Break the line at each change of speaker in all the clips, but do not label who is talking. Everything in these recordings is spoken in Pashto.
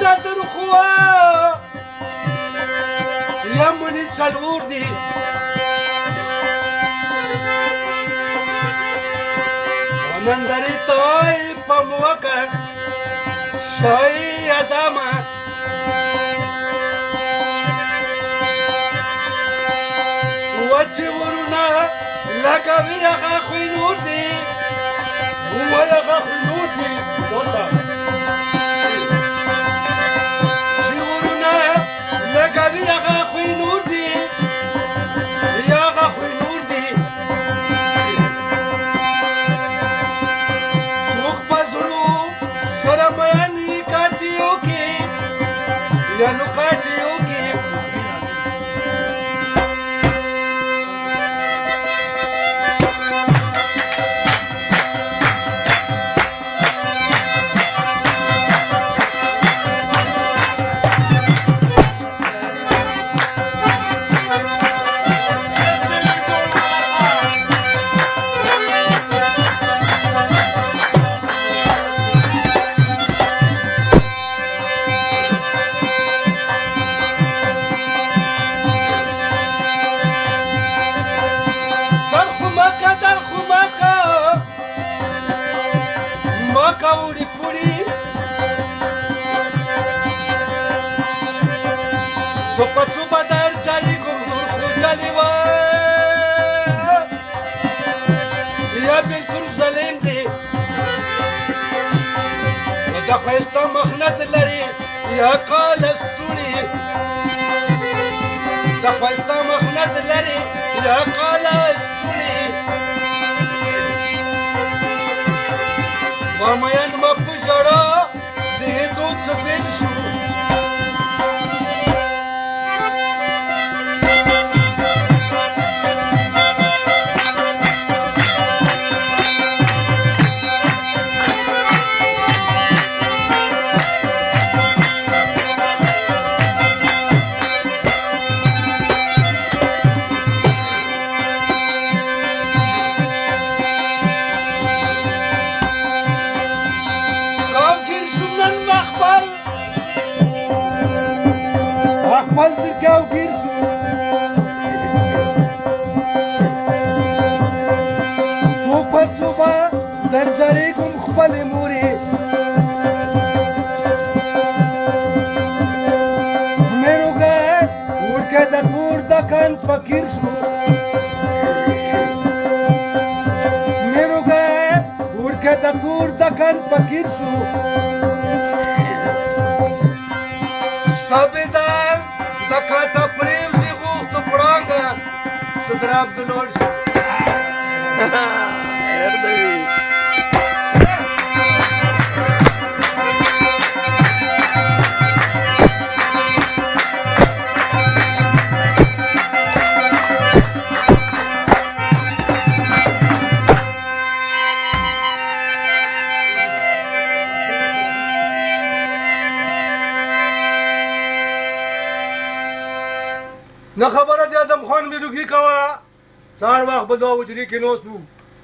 دا درخوا یمنی څلور دي نندرې توی په موکه شوی ادمه وچې ورونه لګوي هغه خوی نور دي ووایه هغه خوی نور دي دوسه چې ورونه لګوي هغه خوی نور دي یا هغه خوی نور دي څوک په زړو سره میین وي کاټیو کې یا نو کاټیو کې ښایسته مخنت لري یا کاله ستوني د ښایسته مخنت لري یا کاله ستوني ما میین به په ژړا د دود څه بېل شو فقیر شو मेरो गए उड़ के दूर दकन फकीर शू सबेदार दखाता प्रेम से गुफ्त पड़ांगा सुधरा अब्दुल न खबर है आदम खान मिरुगी कवा सार वक्त बदो उजरी के नोसू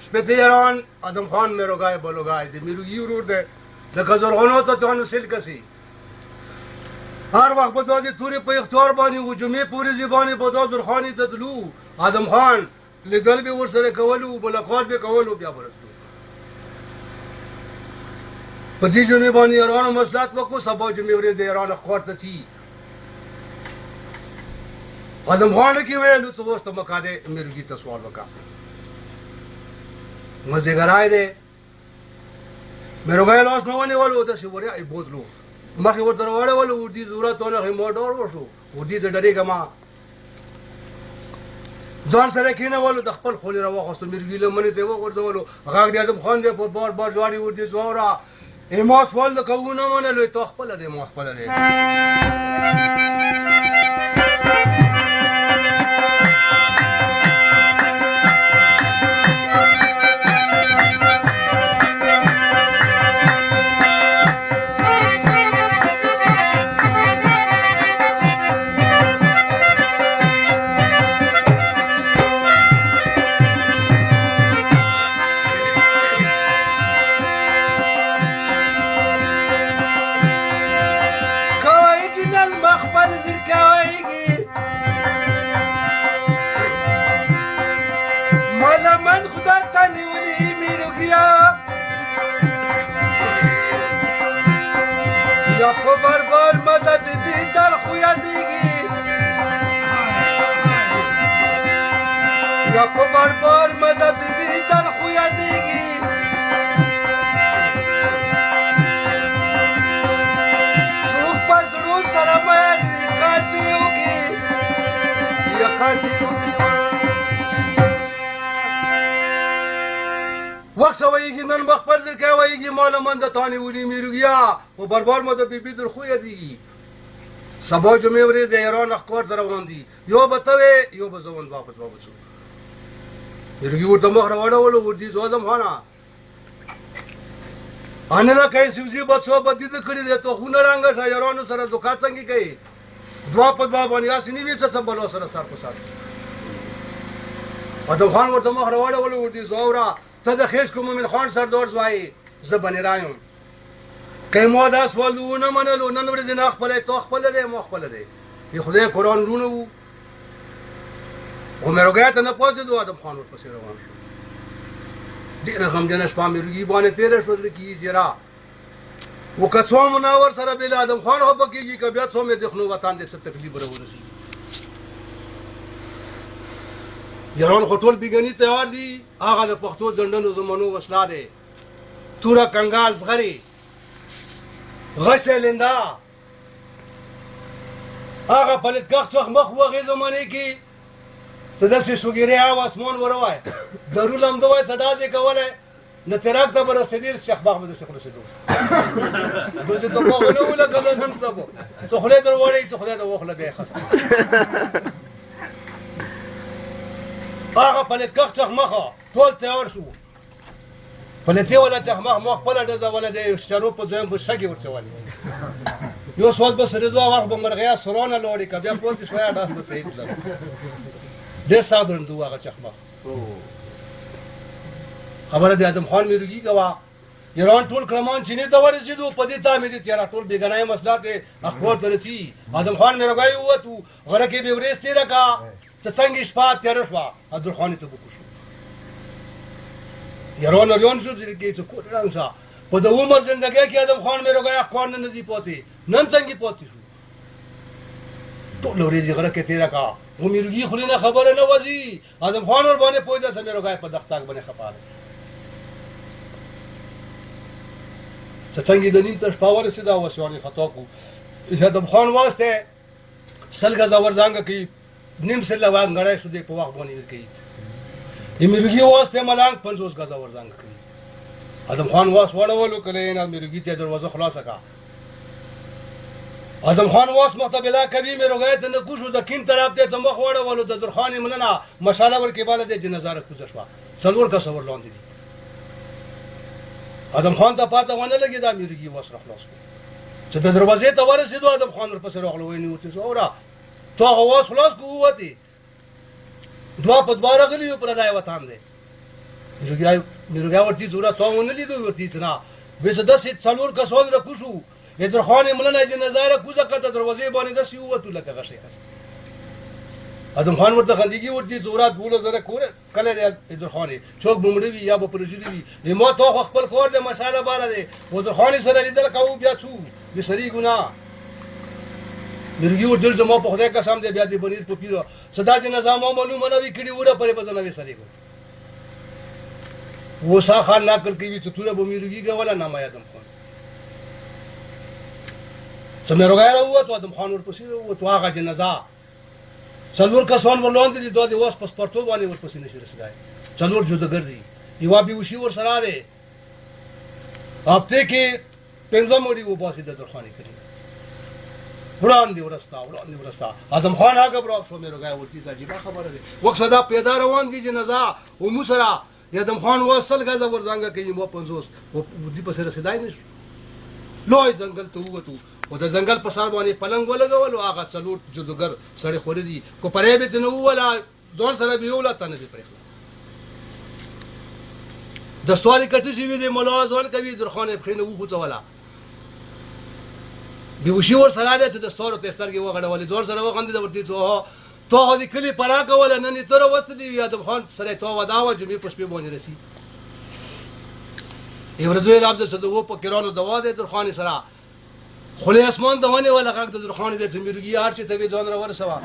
स्पेते यारान आदम खान मेरो गाय बोलो गाय दे मिरुगी उरूर दे न कजर होनो तो चानु सिल कसी हर वक्त बदो दे तुरे पे इख्तियार बानी वो जुमे पूरी ज़बानी बदो दुरखानी तदलू आदम खान लिदल भी वर्सरे कवलू मुलाकात भी कवलू क्या बरसलू पति जुमे बानी यारान मसलात वको सबो जुमे वरे दे यारान अखबार तथी आदम खान की वेलू सुबह तो मकादे मिर्गी तो सवाल बका मजे कराए दे मेरो गए लॉस न होने वाले होता शिवरे आई बहुत लो माखी वो तरवाड़े वाले उर्दी जरूरत होने के मोटर वसो उर्दी तो डरेगा माँ जान सरे कीने वाले दखपल खोले रवा खस्तो मिर्गी ले मने ते वो कर दो वालो अकाक दिया आदम खान दे बार बार जारी उर्दी जोरा एमास वाले कबूना मने लो तो अखपल दे मास पल दे خو بربار مده بیبی در خویه دیگی یا خو بربار مده بیبی در خویه دیگی سوخ پس رو سرمایه کاتیو کی یا کاتیو کی وقت سوایگی نن بخ پرزر که وایگی مال من د تانی ونی میرگیا و بربار مده بیبی در خویه دیگی سبا جمعه ورځ ایران اخبار سره روان دي یو به ته وې یو به زه واپس واپس میرګي ورته مخ راوړولو ورځي زوځم خانه انه نه کوي سوزي به څو به دې کړي دی ته خونه رانګه شاعرانو سره دوکات څنګه کوي دوا په دوا باندې اسنی وی څه بلو سره سر په سر ادم خان ورته مخ راوړولو ورځي زورا ته د خیس کوم من خان سردار زوای زه بنې رایم کایمو دا سوالونه منلو نن ورځ نه خپل ته خپل دې مو خپل دې ی خدای قرآن رونه وو او مې روګه ته نه پوسې دوه ادم خان ورپسې روان شو ډېر غمجن شپه مې روګي باندې تیر شو کی زیرا وکڅو مناور سره بل ادم خان هو بکیږي ک بیا څو مې دخنو وطن دې ست تکلیف ورورسي یاران خټول بیګنی تیار دي هغه د پښتو ځندنو زمونو وسلا دي تورا کنګال زغری غشه لندا هغه پلتګخ څخ مخ وغه زمانه کې سداسي شوګيري او اسمان وروای درولم دوای سدازي کوله نه تراک ته بر سدیر شیخ باغ بده شیخ رسیدو دوزه ته په نو ولا کله نن تبو څو خله در وړي څو خله د وخله به خسته هغه پلتګخ څخ مخه ټول تیار شو پلتی ولا څخ مخ خپل د ولا د شروع په ځم په شګي ورڅول یو سوال به سره دوه وخت به مرغیا سرونه لوري ک بیا پوت شویا داس به سید د سادرن دوه هغه څخ مخ خبره د ادم خان میرګي غوا ایران ټول کرمان چینه ته ورسېدو په دې تامې دي تیرا ټول بیګنای مسلات اخبار درسي ادم خان میرګای وته غره کې به ورستې راکا څنګه شپه تیر شو عبد خان ته وکړو ایران اریان شو چې څه کوټ رانګسا په د عمر زندګۍ کې ادم خان میرګای اخبار نه دی پاتې نن څنګه پاتې شو ټول ورځې غره کې تیر راکا و میرګي خلینه خبره نه وځي ادم خان ور باندې پوهه سم میرګای په دختاک باندې خپاله څنګه د نیم تش پاور سیدا وسواني خطا کو ادم خان واسطه سلګه زور زنګ کی نیم سره وان غړای شو دې په وخت باندې کوي میرګي واسطه ملنګ 50 غزا ور زنګ کوي ادم خان واس وړولو کله نه میرګي ته دروازه خلاصه کا ادم خان واس مختبلا کبي میرګای ته نه کوشو د کین طرف ته مخ وړولو د درخان مننه مشاله ور کې بالا د جنازه کوزشوا څلور کا سور لاندې دي ادم خان ته پاته ونه لګي دا میرګي واس خلاص چې د دروازې ته ورسېدو ادم خان ورپسې راغلو ویني وته اورا تو هوا خلاص کو وته دوا په دواره غلی پر دای وطن دی میرګي ورته زورا تو ونه لیدو ورته نه به څه داسې څلور کسان را کوشو در خان ملنه جنازه کوزه کته دروازې باندې داسې وته لکه غشي ادم خان ورته خندګي ورته زورا 2000 کوره کله در خان چوک بمړي وي یا په پرجلی وي ما تو خپل کور د مشاله بالا دی و در خان سره لیدل کوو بیا څو به سری ګنا میرګي ورته زما په خدای قسم دی بیا دې بنیر په پیرو صدا جنازه ما معلومه نه وی کړي وره پرې بزنه سری کو و سا خان ناکل کوي چې توره به میرګي غولا نامه ادم خان سمروګای راو ته ادم خان ورپسې و تو هغه جنازه څلور کسان ولوند دي دوه واس پاسپورتو باندې ورپسې نشي رسیدای څلور جوړګر دي یو به وشي ور سره ده هفته کې پنځم وړي و باسي د درخاني کړی ورستا ادم خان هغه برابر شو میرګای ورته عجیب خبره ده وخت صدا پیدا روان دي جنازه او موسرا ادم خان وصل غزا ور زنګ کوي مو 50 او دې په سره رسیدای نشو لوی ځنګل ته وته او د ځنګل په سر باندې پلنګ ولګول هغه څلور جودګر سړی خوري دي کو پرې به نه ولا ځون سره به ولا تنه دي پرې د ستوري کټی شي وی مولا ځون کوي درخانه خینه وو خو ولا دی وشي ور سره ده چې د ستورو تسترګي وغړولې ځون سره وغندې د ورته تو هدي کلی پرا کول نه تر وسلی یادم خان سره تو وداوه جمعې پښپې باندې رسی ایوردوی لابز صدو په کیرانو دوا ده درخان سره خله اسمان د ونه ولا غږ د درخانې د میرګي هر چې ته وی ځان را ورسوا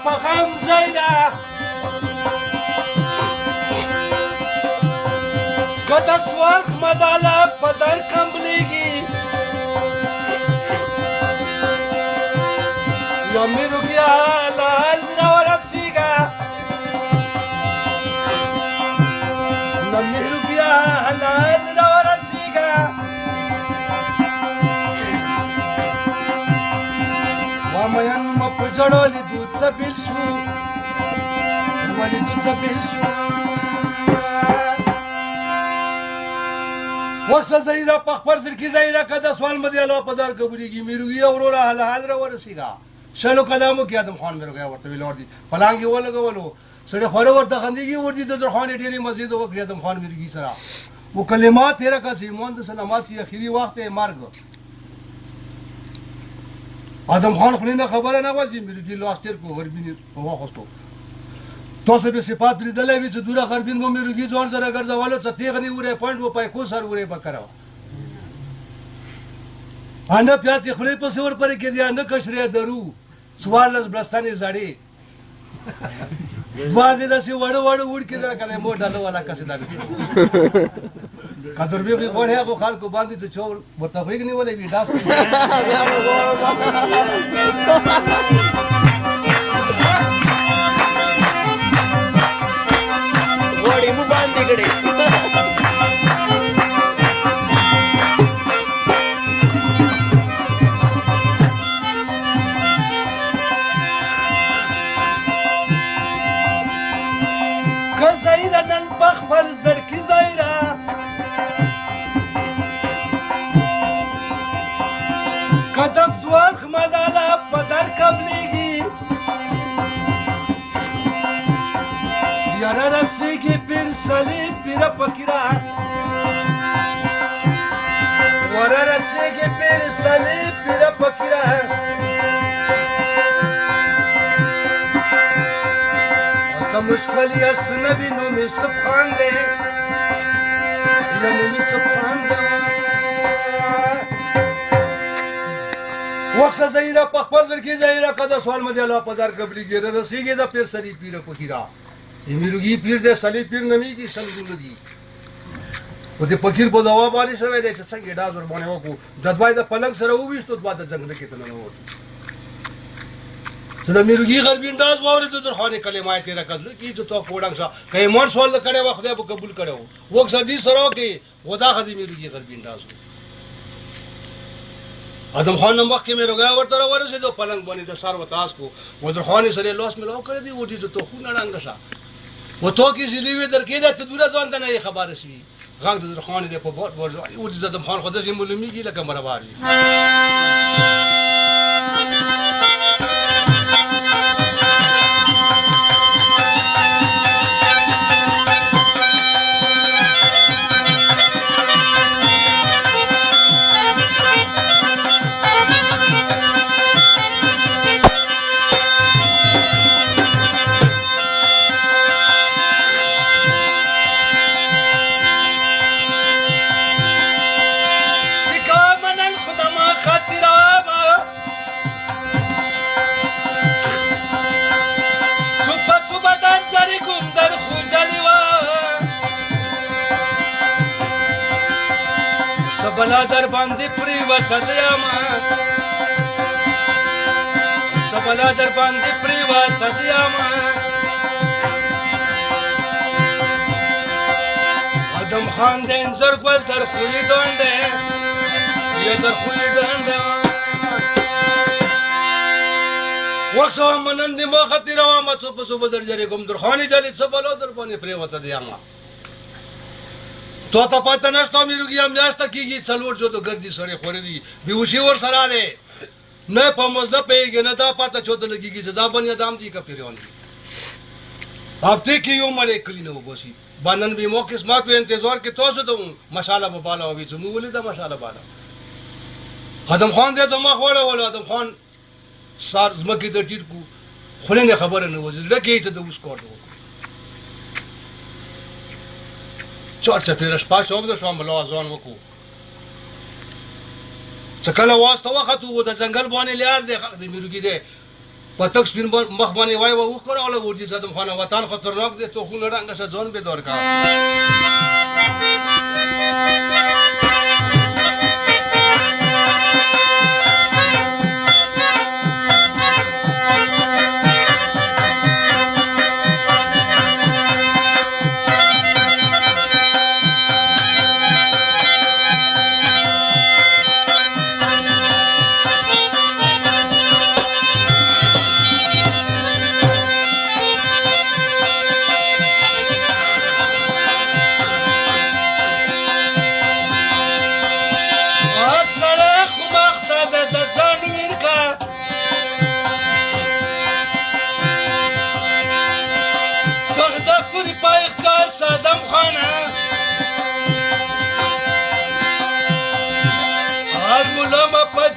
بغم زیره کده سوالخ مداله پدر کمبلیگی یا میرو بیا لحل رو رسیگا نمیرو بیا لحل رو رسیگا وامین مپجڑو لی دود سبیل شو ولی دود سبیل شو وقت زیرا پخپر زرکی زیرا کده سوال مدی اللہ پدار قبولیگی میروگی اورورا حل رو ورسیگا شلو قدامو کی آدم خان میرو گیا ورطا ویلور دی پلانگی ولگا ولو سڑی خوره ورطا خندگی وردی در خانی دیری مسجد وقت آدم خان میروگی سرا وہ کلمات تیرا کسی موند سلامات کی اخیری وقت مرگ آدم خان خلینا خبره نوازی میروگی لاستیر کو غربینی واخستو تاسو به صفات لیدلې وی چې دوره غربین مو میروگی ځوان سره ګرځولو چې تیغنی وره پوینټ و پای کو سر وره بکراو انا پیاسې خلی په سور پر کې دی نه کشره درو سوالز بلستانې زړې دوازې داسې وړ وړ کې در کله مو ډاله والا کسه دا قدر به غوړ هغه خلکو باندې چې چور ورته فکر نیولې وی داس غوړې مو باندې کړې کزایره نن بخپل زړکی زایره کده سوالخ مداله پدر قبلیگی یاره رسیگی پیر سلی پیر پکیره وره رسیگی پیر سلی پیر پکیره مشخلی اس نبی نومی سبحان دے نومی سبحان دے وقت زیرہ پخپر زرکی زیرہ کده سوال مدی اللہ پدار قبلی گیره رسیگی دا پیر سلی پیر پکیرہ یہ میروگی پیر دے سلی پیر نمی کی سلگون دی و دی پکیر پا دوا بانی شوئے دے چه سنگی ڈاز ورمانے وکو ددوائی دا پلنگ سر اویستو دوا دا جنگ دکی تنانو ہوتی سدا میروگی غربین داز واوری تو در خانه کلمای تیرا کدلو کی جو تو پوڑنگ سا کئی مار سوال دا کڑے وقت دے قبول کڑے ہو وقت سدی سرو کی ودا خدی میروگی غربین داز ہو آدم خان نم وقت کے میرو گیا ورطا رو ورسے دو پلنگ بانی دا سار و تاز کو وہ در خانی سرے لوس ملاو کردی دی وہ دی تو خون نرانگ سا وہ تو کی سیدیوی در کی دا تدورا زوانتا نا یہ خبار سی غاق در خانی دے پا بہت ورزوانی وہ دی آدم خان خدا سی ملمی کی لکا مراباری سبلا در باندې پریوت دیاما سبلا در باندې پریوت دیاما آدم خان دین زرگل در خوی دونده یا در خوی دونده وقت منند ما خطی روامت صبح در جری گم در خانی جلی سبلا در باندې پریوت دیاما تو تا پاتا نشتا میروگی هم نیاستا کی گی چلور جو تو گردی سره خوری دی بیوشی ور سراله نه په مزله پیږي نه دا پته چوته لګیږي چې دا بنیا دام دي کا پیریان دي هفته کې یو مړې کلی نه وبسي باندې به موقع ما په انتظار کې تاسو ته مشاله به بالا وي چې مو ولې دا مشاله بالا ادم خان دې زما خوړه ولا ادم خان سار زمکه ته ټیر کو خلنګ خبره نه وځي لکه چې د اوس کوټ چارچه پیرش پاس اوب د شوم بلا ځوان وکړو چې کله واسطه وخت وو د ځنګل باندې لار د میروګي ده پتک سپین مخ باندې وای وو خو راول ورته صدم خان وطن خطرناک دي تو خو نه رنګ څه ځون به دور کا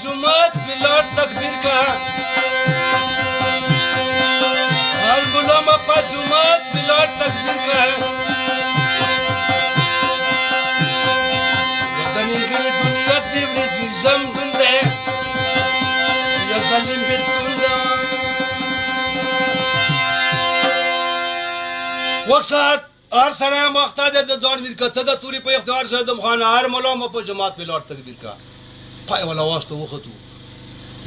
جمعات بلاد تکبیر کا ہر غلام پا جمعات بلاد تکبیر کا وطن انگلی دنیا تیوری زم دنده یا ظلم بیتونده وقت ساعت هر سره مختار د ځان میر کته د توري په اختیار سره د خان هر ملام په جماعت بلاد تکبیر کا پای ولا واسطه وختو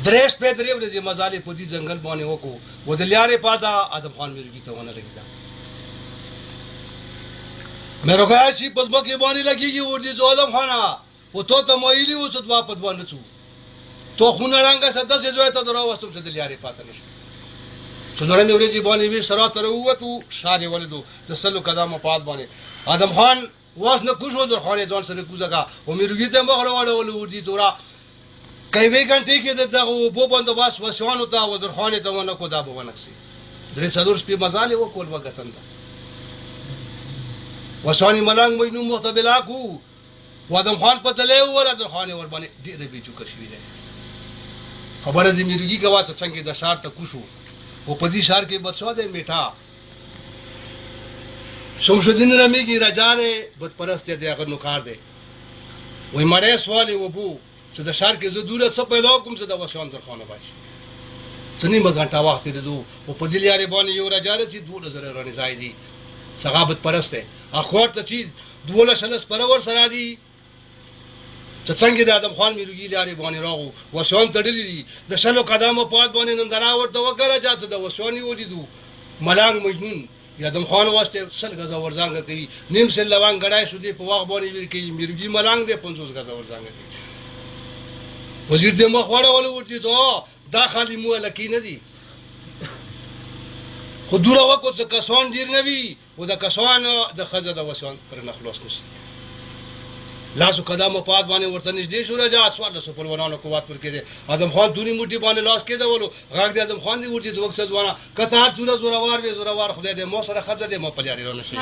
درېش په درې ورځې مزالې په دې ځنګل باندې وکړو و د لیارې پادا ادم خان میرګي ته ونه لګیدا مې روګا شي پس مکه باندې لګیږي ور دي ادم خان او ته ته مایلی و څه واپس باندې څو تو خون رنګه سده سي زوی ته درو وسم چې د لیارې پاته نشي څلورمې ورځې باندې وی سره تر ووتو شارې ولدو د سلو قدمه پات باندې ادم خان واس نه کوشو در خانه ځان سره کوزګه او میرګي ته مخره واړول ور دي تورا کایوي غنټې کې دغه بو بندوباس وسوانو ته و در خانه ته ونه کو دا به ونکسي درې څلور سپي مزالې وکول وګتند وسواني ملنګ مینو متبلا کو وادم خان په تله ور در خانه ور باندې ډېر به چوک شوی دی خبره دې میرګي کوا څنګه د شار ته کوشو او په دې شار کې بسوا دی میټا شمشدین رمیږي راجاره بت پرست دی هغه نوکار دی وای مړې سوالې وبو چې د شار کې زه دوله څه پیدا کوم چې د وسوان در خانه باشي څه نیمه غنټه وخت دی دو او په دې لارې باندې یو راجاره چې 2000 رانی ځای دی ثقافت پرست دی اخوار ته چې 12 پر ور سره دی چې څنګه د ادم خان میرګي لارې باندې راغو وسوان تړلې دي د شلو قدمه پات باندې نن درا ورته وکړه چې د وسواني ولیدو ملنګ مجنون ادم خان واسطه سل غزا ورزانګه کوي نیم سل لوان غړای شو دی په واغ باندې ویل کوي میرګي ملنګ دی 50 غزا ورزانګه کوي وزیر دې مخ وړه ول ورته ته دا خالی مو لکی نه دي خو دوره وکړه چې کسان ډیر نه وي او د کسان د خزه د وسوان پر نخلوص نشي لاسو قدمه پات باندې ورته نږدې شو راځه سوال سو په ونانو قوت پر کې دي ادم خان دونی موټي باندې لاس کې دولو غاګ دې ادم خان دې ورته وخت ځوانه کته سوره زوروار وي زوروار خدای دې مو سره خزه دې مو په لاري رونه شي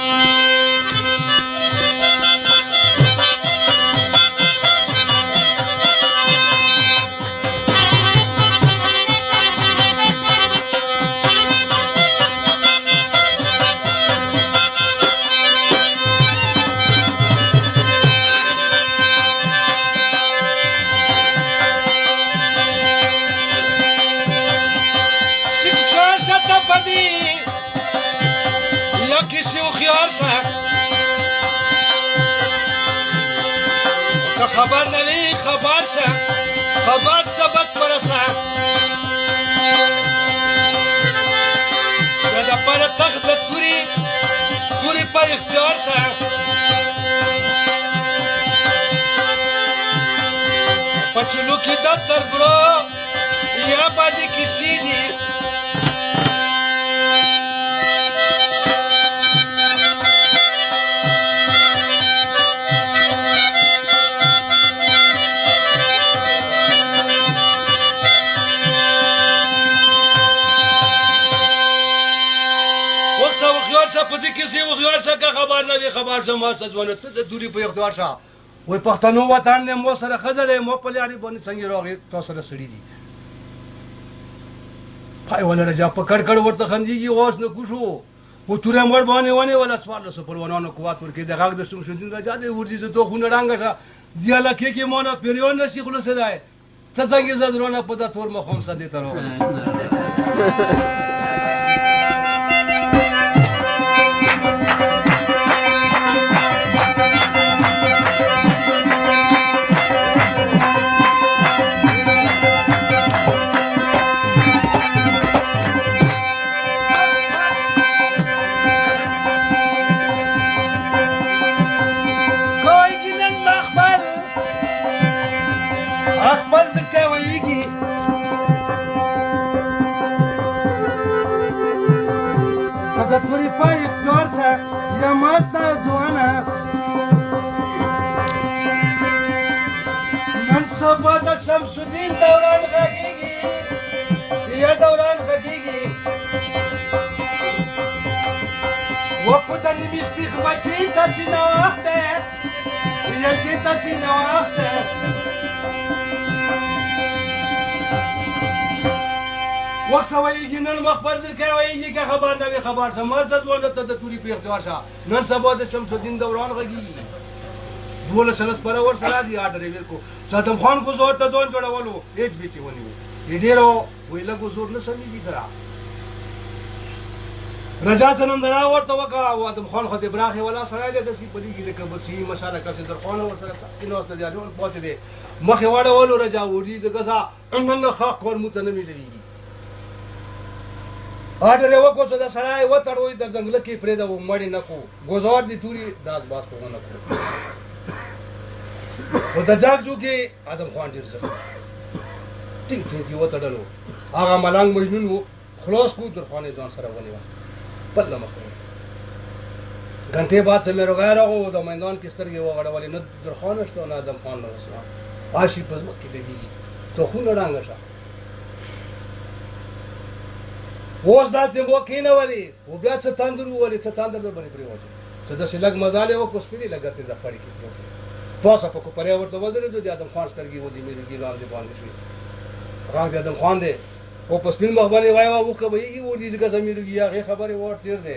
خبر نوی خبر سبت پرسا دا پر تخت توری پا اختیار سا پچلو کی دا تربرو یا بادی کسی دی ورشه په دې کیسې وغوار شه که خبر نه وي خبر شه ما څه ځوانه ته د دوري په اختیار شه وای پښتنو وطن دی مو سره ښځه دی مو په لارې باندې څنګه راغی تا سره سړي دي پای ولا رجا په کړ کړ ورته خندېږي اوس نه کوشو و توره مړ باندې ونیوله څوارلسو پهلوانانو قوت ورکړي د غږ د شمس الدین راجا دی ورځي زه تو خونه ړنګه شه دیاله کې مانه پیریان نشي خلاصېدای ته څنګه زه درونه په دا تور مخام څه دې ته راغلی توری پای اختیار شه یا ماستا ځوانه نن سبا د شمس الدین دوران غږیږي یا دوران غږیږي و په د نیمې شپې خو چې تاسې ناوخت دی یا چې تاسې ناوخت دی وخت وایي نن وخت پر ځل کې وایي که خبر نه وي خبر شه ما زه ځوانه ته د توري په اختیار شه نن سبا د شمس الدین دوران غږیږي 12 سپاره ورسره دي آرډر یې ورکړو صدام خان کو زور ته ځان جوړولو هېڅ به چې ونیو ډېرو وایي لږ زور نه سمېږي سره رجا سنندرا ورته وکړه او ادم خان خو د براخې والا سړی دی داسې په دې کې لکه بسي مشاله کړه درخوان ورسره کېناسته دی پاتې دی مخې واړولو رجا وړي ځکه څه نن خاق کور مو ته نه میلوېږي آرډر یې وکړو چې د سړی وتړوئ د ځنګله کې پرېږده مړې نه کړو ګوزار دې توري داس باس خو ونه کړو خو د جاګجو کې ادم خان ډېر زخمي ټینګ ټینګ یې وتړلو هغه ملنګ مجنون و خلاص کړو درخوان یې ځان سره ونیوه بل مخه غنټې بعد سے مې روغای راغو د میدان کې سترګې وغړولې نه درخوان شته نه ادم خان نه رسوا عاشق په ځمکه کې دی ته خو نه ډانګه شه اوس دا ته مو کې نه ولي او بیا څه تندر ولي څه تندر در باندې پریوځي څه داسې لګ مزاله و کوس پیری لګته د خړې کې پاسه په کو پرې ورته وځره د ادم خان سترګې و دې مې ګیلان دې باندې شي هغه ادم خان دې او په سپین مخ باندې وای وو کوي و دې ځکه زميرږي هغه خبره ور تیر ده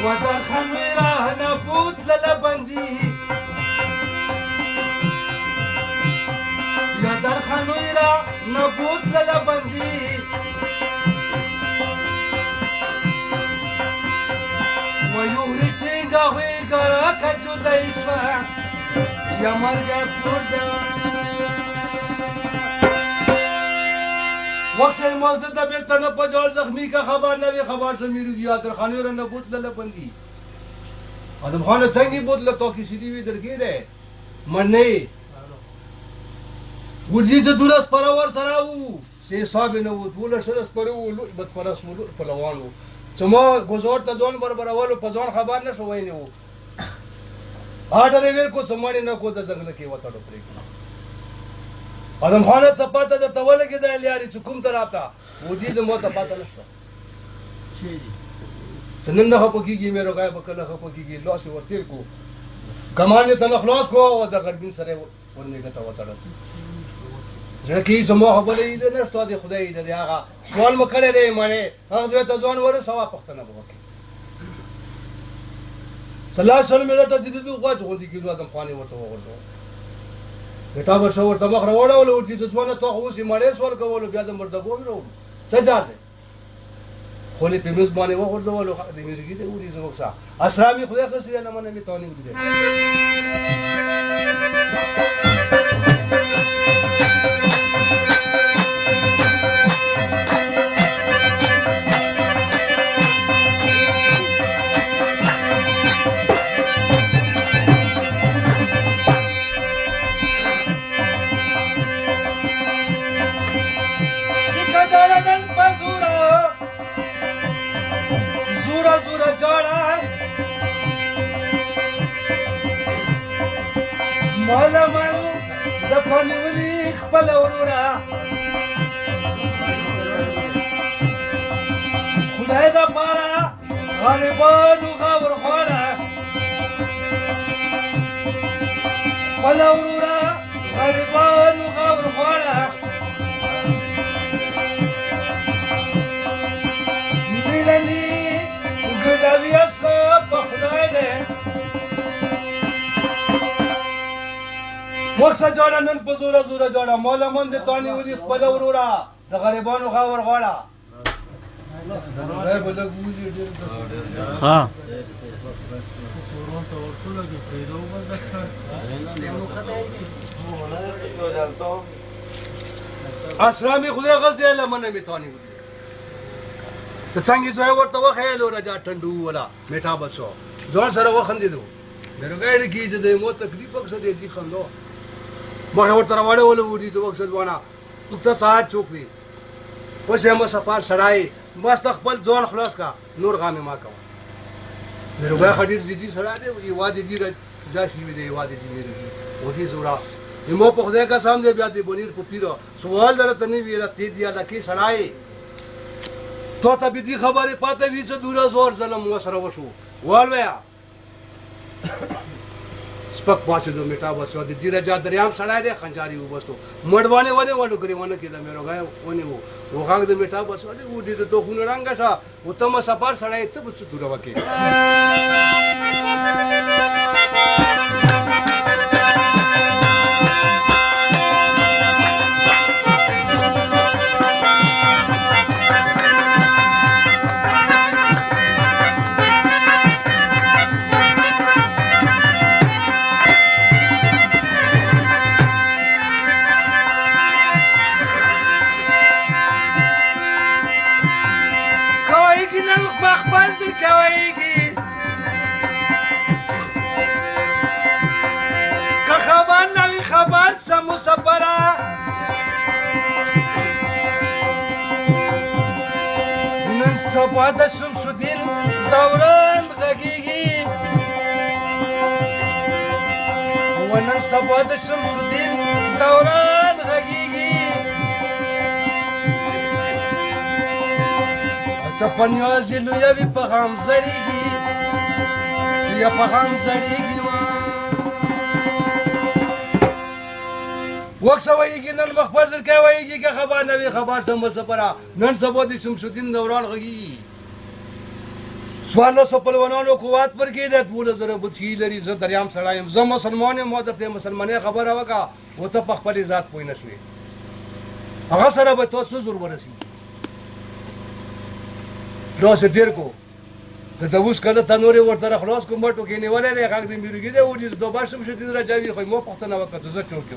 ودر خميرة نبوت للبندي يا در خميرة نبوت للبندي ويوري تينغا ويغرا كجو دايشوا يا مرجع بوردا وقت مال ته بیلته نه پجال زخمی کا خبر نه وی خبر سمیر گیا در خانه را نه بوتل بندی ادم خان څنګه بوتل تو کی سیدی وی درګی ده منه ورځي ته دورس پرور سره وو سي صاحب نه وو ټول سره سره وو بد پرس مو پهلوان وو چما گزار ته ځون برابر اولو په ځون خبر نه شوی نه وو آرډر ور کو سمړ نه کو د ځنګل کې وټړو پرې ادم خان سپاته درته ولګي د لیاري چې کوم طرف ته و دې زمو ته پاته نشته شي څنګه نه خپکیږي مې روغای بکله خپکیږي لاس ورتیر کو کمان ته نه خلاص کو او د غربین سره ورنګه ته وټړل ځکه چې زمو خبرې دې نشته د خدای دې هغه سوال مکړې دې مړې هغه ته ځون ور سوا پښتنه وکړي صلی الله علیه وسلم ته دې دوه غواړي غوډي کېدو ادم خان ورته وغورځو बेटा वर्ष वर तमख रवडवलं होती जसवाना तो होसी मळेस वर कवलो बया मर्द गोन रो चजाले खोली पेमस बाने व वर जवलो दे मिरगी दे उरी जवक्सा असरामी खुदा खसिया न मने मी तोनी उदी दे مولا من د پنیولي خپل وروره خدای د پاره غریبانو غور خوړه خپل وروره غریبانو غور خوړه میلني ګډوي اسه په خدای دی وخت جوړه نن په زوره زوره جوړه مولا من د تانی ودي خپل وروره د غریبانو غور غواړه
ها
اسلامي خدای غزي لمنه می تانی ودي ته څنګه ځای ورته وخیلو راجا ټنډو ولا میټا بسو ځوان سره وخندیدو مېرو ګاډي کې چې د مو تکلیف وکړه دې خندو ما ورته راوړې ول ودي ته وکړه ځوانا ته سات چوک وی پښه مو سفار سړای بس خپل ځوان خلاص کا نور غامه ما کا مېرو ګا خډیر دي سړای دی وادي دي راځي وی دی وادي دي مېرو ودي زورا مو په خدای کا سامنے بیا دې بنیر په پیرو سوال درته نه ویلا تی دی لکه سړای تو ته به دې خبره پاته وی چې دورا زور ظلم وسره وشو والویا سپک پاتې دو میټا وسو د دې راځه دریام سړای دی خنجاري وبستو مړوانه ونه ګریوانه کې دا مېرو غا ونه وو غاګ د میټا وسو دی و دې ته خون رنګه شا او تم سفر سړای ته بس دورا وکي خبر سمو سپرا نن سبا د شمس الدین دوران غږیږي ونن سبا د شمس الدین دوران غږیږي اچھا پنیاز لویا وی په غم زړیږي یا په غم زړیږي وکسه وایي نن مخبر سره کوي وایي که خبر نه وي خبر سم سپرا نن سبا د شمس الدین دوران غږی سوال سو پهلوانانو قوت پر کې د 2000 بوتشي لري زه دریام سړایم زه مسلمان یم درته مسلمانې خبره وکا او ته په خپل ذات پوي نشوي هغه سره به تاسو زور ورسي نو څه ډیر کو ته اوس کله تنوري ورته خلاص کوم ټو کې نیولې نه غږ دې میروګي دې و دې دوباره شم شدي راځي خو مو پښتنه وکړه زه چوکو